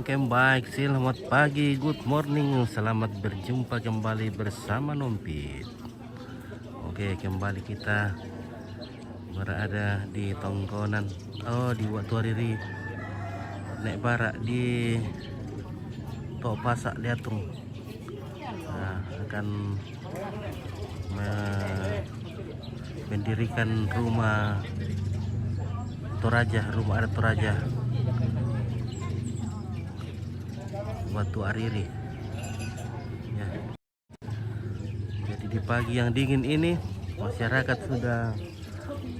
Oke baik, selamat pagi, good morning. Selamat berjumpa kembali bersama Nompit. Oke, kembali kita berada di Tongkonan. Oh, di Watuariri Nek Barak di Tok Pasak Liatung. Nah, akan mendirikan rumah Toraja, rumah adat Toraja Watuariri ya. Jadi di pagi yang dingin ini masyarakat sudah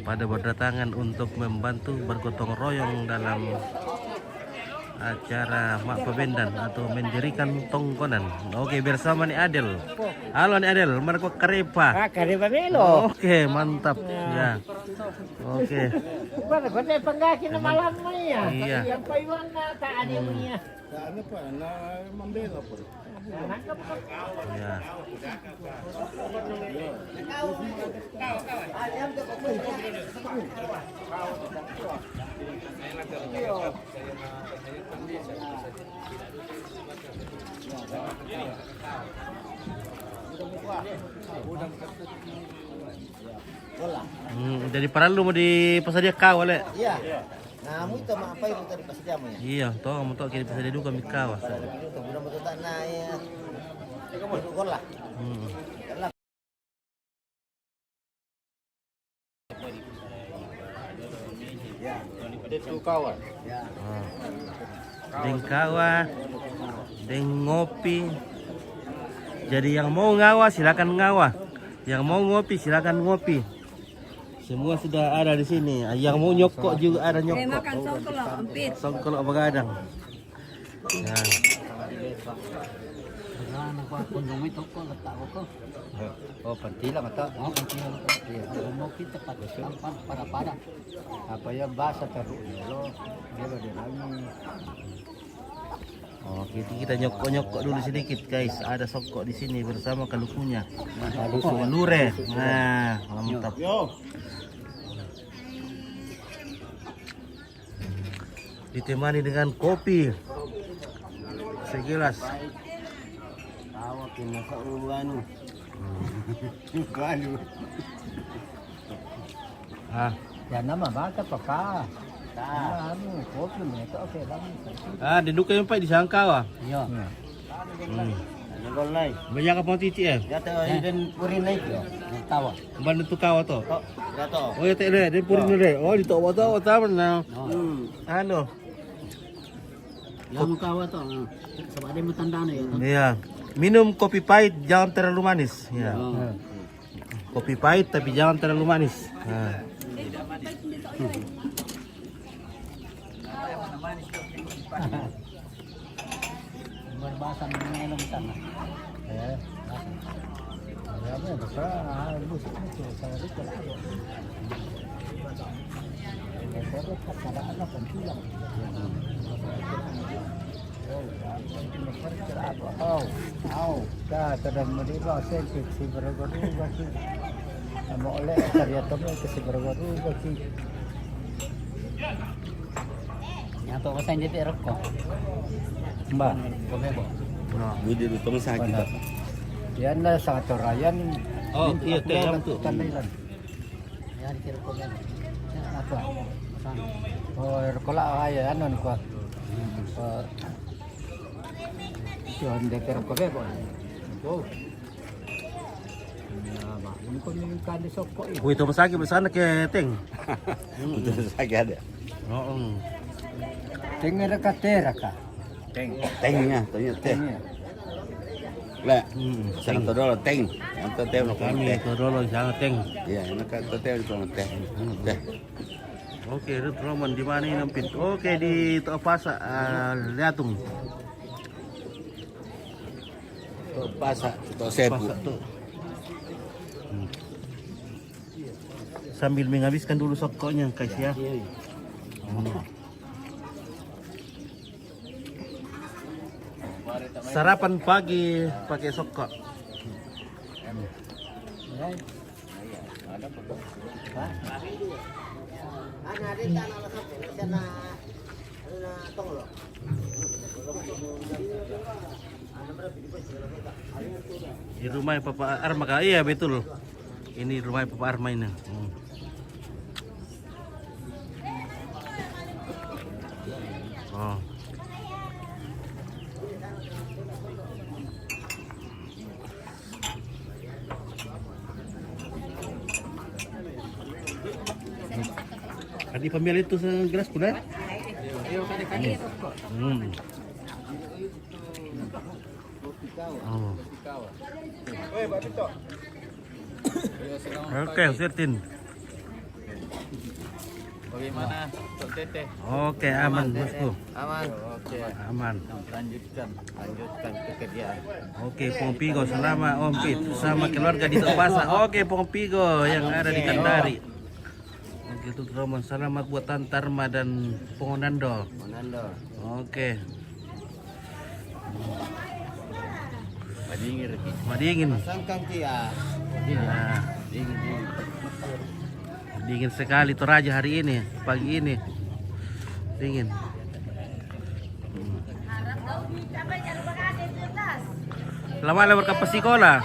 pada berdatangan untuk membantu bergotong royong dalam acara Mak Pebendan atau mendirikan Tongkonan. Oke, bersama nih Adel. Halo nih Adel, mana kok Karepa? Karepa Melo. Oke, mantap ya. Oke. Mana kau teh penggaki na malam mo ya? Iya. Yang payuan na kaani mo niya. Ano pa, na mambela po. Ya. Jadi para lu mau di pasar dia kau oleh. Iya. Nah, mo ito maapay mo tadi pasadya mo ya. Iya, toh kamu toh kiri pasar dia dulu kami kau. Ito budak mo tak na ya. Ikaw mo dukol lah. Ya, itu kawan. Ya. Deng kawa, deng ngopi. Jadi yang mau ngawa silakan ngawa, yang mau ngopi silakan ngopi. Semua sudah ada di sini. Yang mau nyokok juga ada nyokok. Makan songkol empit. Songkol begadang. Ya. Oh, pentila mata. Oh, pentila mata. Iya, mau kita pada sampan pada. Apa ya bahasa terus lo. Dia lo dia lagi. Oh, kita nyokok dulu sedikit guys. Ada songkok di sini bersama kalukunya. Ada lure. Nah, mantap. Ditemani dengan kopi segelas. Tawa kena anu. Ya nama baca peka. Anu kopi mereka oke bang. Duduk yung pa di sangkaw ah. Iya. Nagol nai. Banyak apa titi eh? Ya tahu even purin naik yo. Tawa. Ban tu kawa to. Ya tahu. Oh ya tele, dia purin dulu. Oh di to tawa na. Ano? Yang kawa to. Sebab ada tanda ya. Iya. Minum kopi pahit jangan terlalu manis. Ya. Kopi pahit tapi jangan terlalu manis. Nah. Berbahasa mengenai sana. Ya, besar. Bus itu saya itu ada. Terus kata ada penting. Oh, dah sedang melihat si berguru bagi. Mau oleh karya temu ke si berguru bagi. Yang tu pasal dia tak rokok. Mbak, boleh. Nah. Hindi dito masakit. Yan na sa Torayan. Oh, iya teh yang tu. Tandilan. Yan kira ko yan. Apa? Oh, rokola ay ano ko. Yon de kira ko ba? Oh. Ini ko yung kali soko eh. Wih, itu masakit bersana ke Teng. Ito masakit ada. Oo. Tinggal ka tera ka. Teng niya, tanya teh. La, sa to dolo teng. Ang to teh no Kami teh. itu dulu sangat Teng. Ya, naka to teh no teh. Teh. Oke, Ruth Roman di mana ini Nompit? Oke, di Tok Pasak Liatung. To pasa, to sebu. Pasak tuh. Sambil menghabiskan dulu sokoknya guys ya. Sarapan pagi pakai sokok. Ada di tanah sana tong lo. Di rumah Papa Arma kah? Iya betul. Ini rumah Papa Arma ini. Oh. Tadi pemilih itu segelas kuda? Oh. Oke, Sertin. Bagaimana, Cok Teteh? Oke, aman bosku. Aman. Oke. Aman. Lanjutkan pekerjaan. Oke, Pong Pigo selama Om Pit sama keluarga di Tokpasa. Oke, Pong Pigo yang ada di Kendari. Oke, itu Roman selamat buat Tantarma dan Pongonando. Oke. Madingin. Madingin. Sangkang kia. Nah, Dingin. dingin sekali Toraja hari ini, pagi ini. Dingin. Lama berkat pesikola.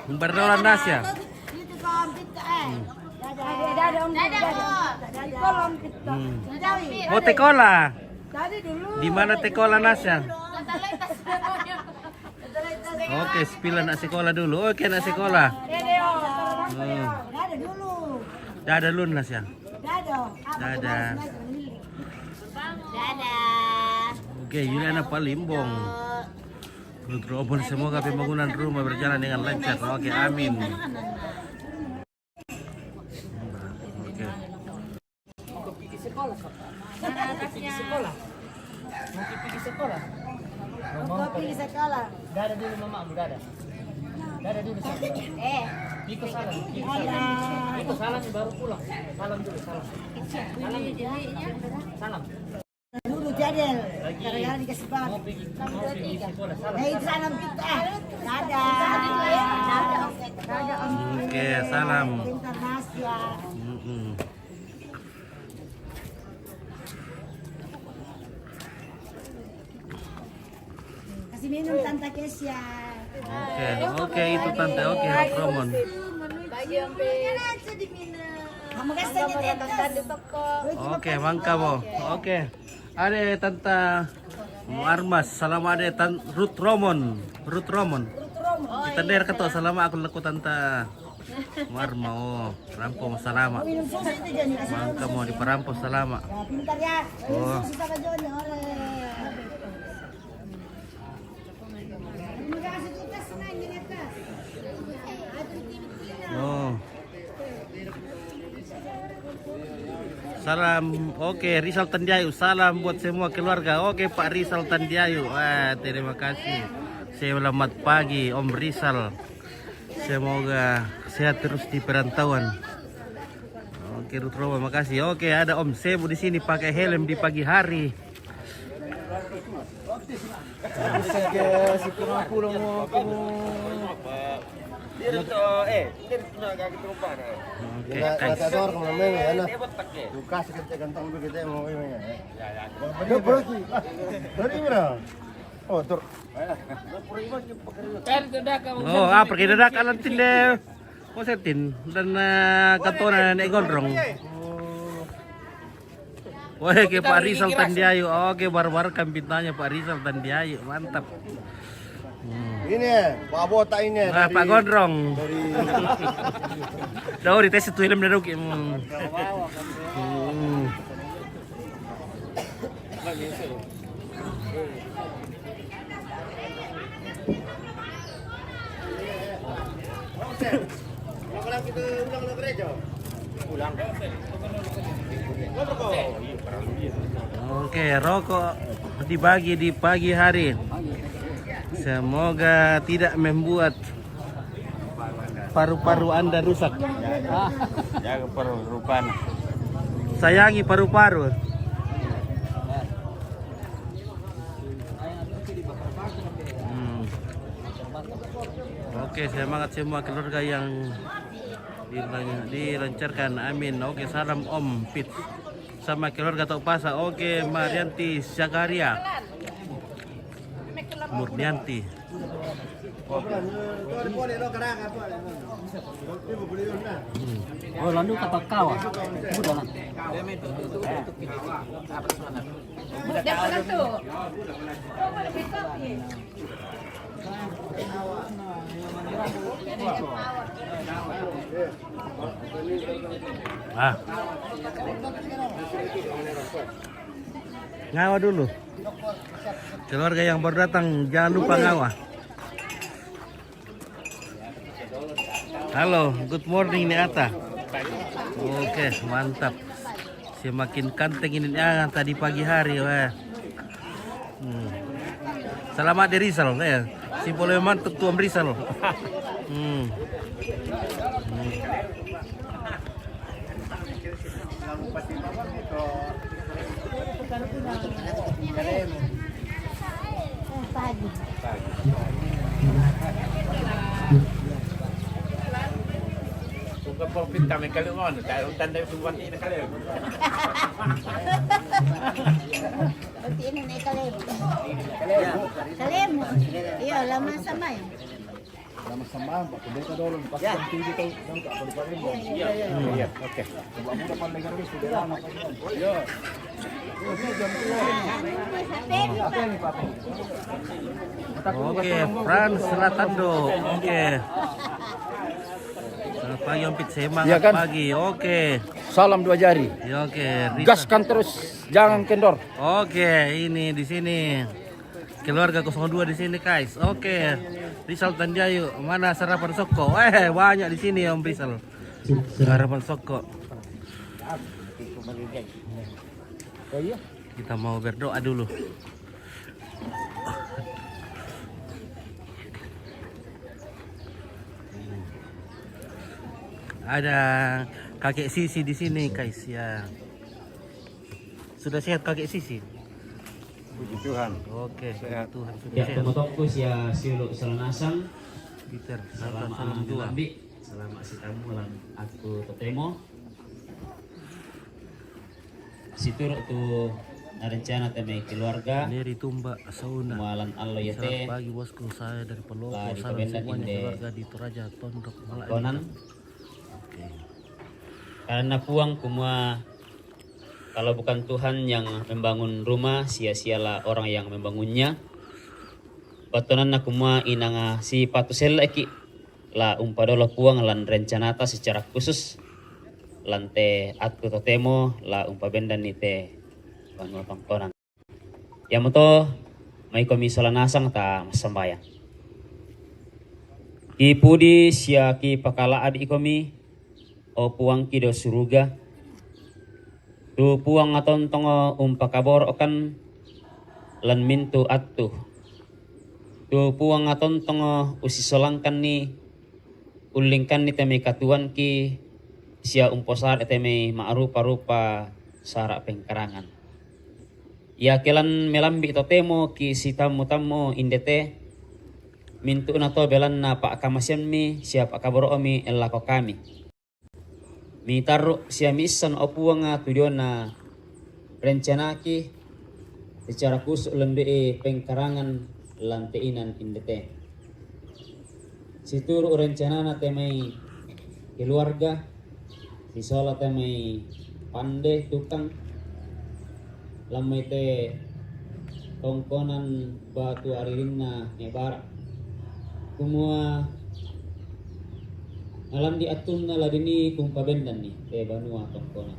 Berdolan nasya. Oh tekola. Di mana tekola nasya? Oke, spilan nak sekolah dulu. Oke, nak sekolah. Dadah dulu nasya. Dadah. Oke, Yuliana Palimbong. Rombongan semoga pembangunan rumah berjalan dengan lancar. Oke, amin. Oke. Mau pergi sekolah. Dada dulu mamamu, dada. Dada dulu salam. Piko salam. Piko salam baru pulang. Salam dulu, salam. Salam. Dulu jadel, gara-gara dikasih banget. Mau pergi sekolah, salam. Hei, salam kita. Dadah. Oke, salam. Pintar Nasya. Kasih minum Tante Kesia. Oke, itu tante. Oke, Roman. Kamu kasih Oke, mangka mo. Oke. Ada tante Armas, selama ada Ruth Romon. Kita der ketok selama aku laku tante Marma. Oh, rampung selama. minum susu itu Joni. Mangka mau diperampok selama. Ya, pintar ya. Oh. Susu sama Joni. Terima kasih kita senang ini Kak. Oh. Salam, oke Rizal Tandiayu, salam buat semua keluarga. Oke Pak Rizal Tandiayu, terima kasih. Selamat pagi Om Rizal. Semoga sehat terus di perantauan. Oke Ruth Roma, makasih. Oke ada Om Sebu di sini pakai helm di pagi hari. Oke, guys. Oh, pergi dadak alantin deh. Kosetin dan kantonan gondrong. Oke Pak Rizal Tandiayu. Oke baru-baru kan bintanya Pak Rizal Tandiayu. Mantap. Ini Pak Botak ini. Pak Gondrong. Dari tes itu film dari Oke, rokok dibagi di pagi hari. Semoga tidak membuat paru-paru Anda rusak. Jaga paru-paru. Sayangi paru-paru. Oke, semangat semua keluarga yang dilancarkan. Amin. Oke, salam Om Pit sama keluarga Tok Pasa. Oke, Marianti Zakaria Murnianti. Oh, lalu kata kau. Udah lah. Ah. Ngawa dulu. Keluarga yang baru datang jangan lupa ngawa. Halo, good morning nih Ata. Oke, mantap. Semakin kanteng ini tadi pagi hari, wah. Selamat di Rizal, ya. Si boleh mantap tuam Rizal. Pagi. Kung profit kami kalungon, tayo tanda yung suwan na kalung. Pati ini na kalem. Kalem. Iya, lama samay. Lama samahan, Pak. Kundi ka doon. Pas ang TV ka, doon ka. Kundi pa rin mo. Iya, oke. Coba mo na pandagan rin. Sudah lama pa yun. Iya. Oke, Frans Selatando. Oke. Selamat pagi Om Pit, semangat Iya kan? pagi. Oke. Salam 2 jari. Ya, oke. Rizal. Gaskan terus, jangan kendor. Oke, ini di sini. Keluarga 02 di sini, guys. Oke. Rizal Tanjayu, mana sarapan soko? Banyak di sini Om Rizal. Sarapan soko. Kita mau berdoa dulu. Ada kakek Sisi di sini, guys, ya. Sudah sehat kakek Sisi? Puji Tuhan. Oke, Sehat. Tuhan sudah Ya, sehat. tumutokku siya siulok salanasang. Peter, Selama salam dua. lambi, selama si tamu lan aku totemo. Situr tu rencana teme keluarga. Dari Tumba, Sauna. Mualan allo Selamat yate. pagi bosku, saya dari Pelopo. Lah, di Salam Kebendan semuanya Inde. keluarga di Toraja, Tondok, Malak. Konan Oke. karena puang kumua kalau bukan Tuhan yang membangun rumah, sia-sialah orang yang membangunnya. Batonan na kumua inanga si patusel eki la umpadolo puang lan rencanata secara khusus lante atku totemo la umpabendan nite banua tongkonan. Yamoto may komisala nasang ta masambayang. Ki pudi sia ki pakala adi komi o puang ki do suruga. Tu puang aton tongo umpakabor okan lan mintu attu. Tu puang aton tongo usisolangkan ni ulingkan ni teme katuan ki sia umposar eteme maarupa-rupa sara pengkarangan. Ya kelan melambi totemo ki si tamu-tamu indete mintu na to belan na pa kamasyan mi siap akaboro mi elako kami. Mi taru siya misan opuang nga tujuan na rencana ki secara khusus lende pengkarangan lanteinan indete. Situru rencana na temai keluarga disola temai pande tukang lamai te tongkonan batu aririn na nebara kumua alam di atun na ladini kung pabendan ni te banua tongkonan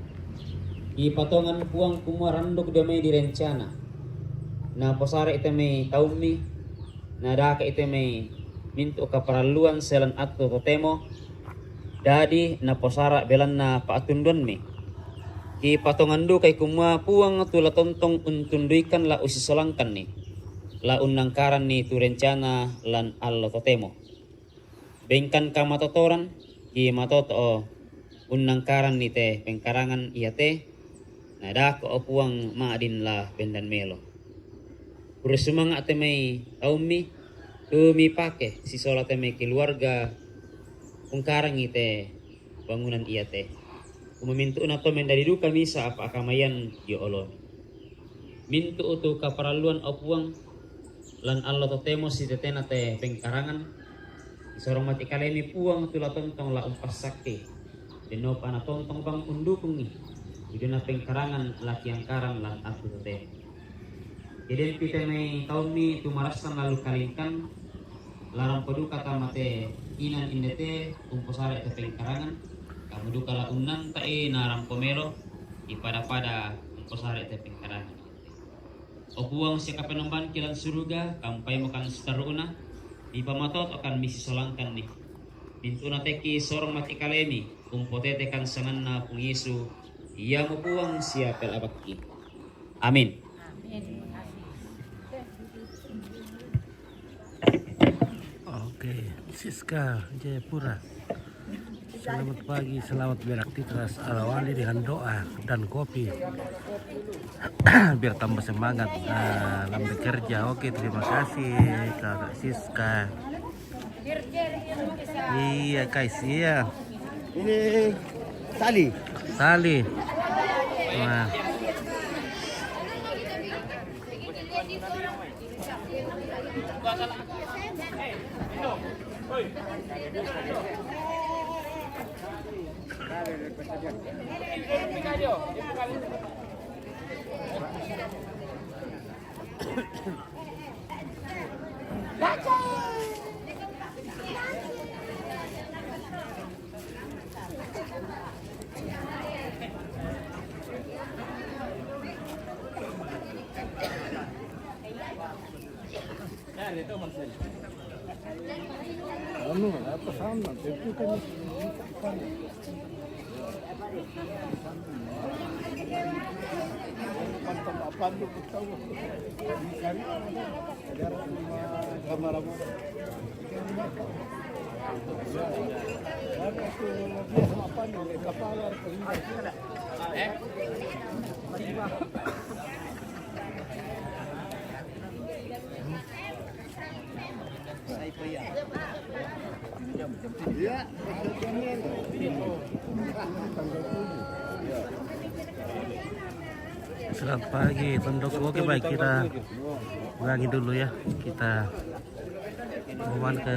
i patongan puang kumua randok damai di rencana na posare ite may taumi na daka ite may minto kaparaluan selan atto totemo dadi na posara belan na paatundon mi ki patongandu kay kumua puang tula tontong untunduikan la usisolangkan ni la unangkaran ni tu rencana lan allo totemo bengkan kamatotoran ki matoto unangkaran ni te pengkarangan iate na dako o puang maadin la bendan melo urusumanga te may taumi tu mi pake si sola te may keluarga ungkarang ite bangunan iya teh. Umamintu na to mendadidu kami sa apa akamayan ya Allah. Mintu utu kaparaluan opuang lan Allah totemo si tetena teh pengkarangan. Sorong mati kalemi puang tula tontong la umpas sakti. Deno pana tontong bang undukungi. Iduna pengkarangan laki yang karang lan aku teh. Jadi kita may tahun ni tumarasan lalu kalingkan larang pedu kata mate inan indete umposare te pengkarangan kamu duka la unan tae narang pomelo ipada umposare te pengkarangan obuang siya kapenomban kilan suruga kampai makan staruna di pamatot akan misi solangkan ni bintuna teki sorong mati kalemi umpotete kan sangan na pung Yesu ia mubuang siya pel abaki amin. Oke, Siska Jayapura. Selamat pagi, selamat beraktivitas awali dengan doa dan kopi biar tambah semangat dalam bekerja. Oke, terima kasih Kakak Siska. Iya, guys, iya. Ini tali. Sali. Nah. Selamat pagi, Tondok. Oke, baik, kita ulangi dulu ya. Kita mohon ke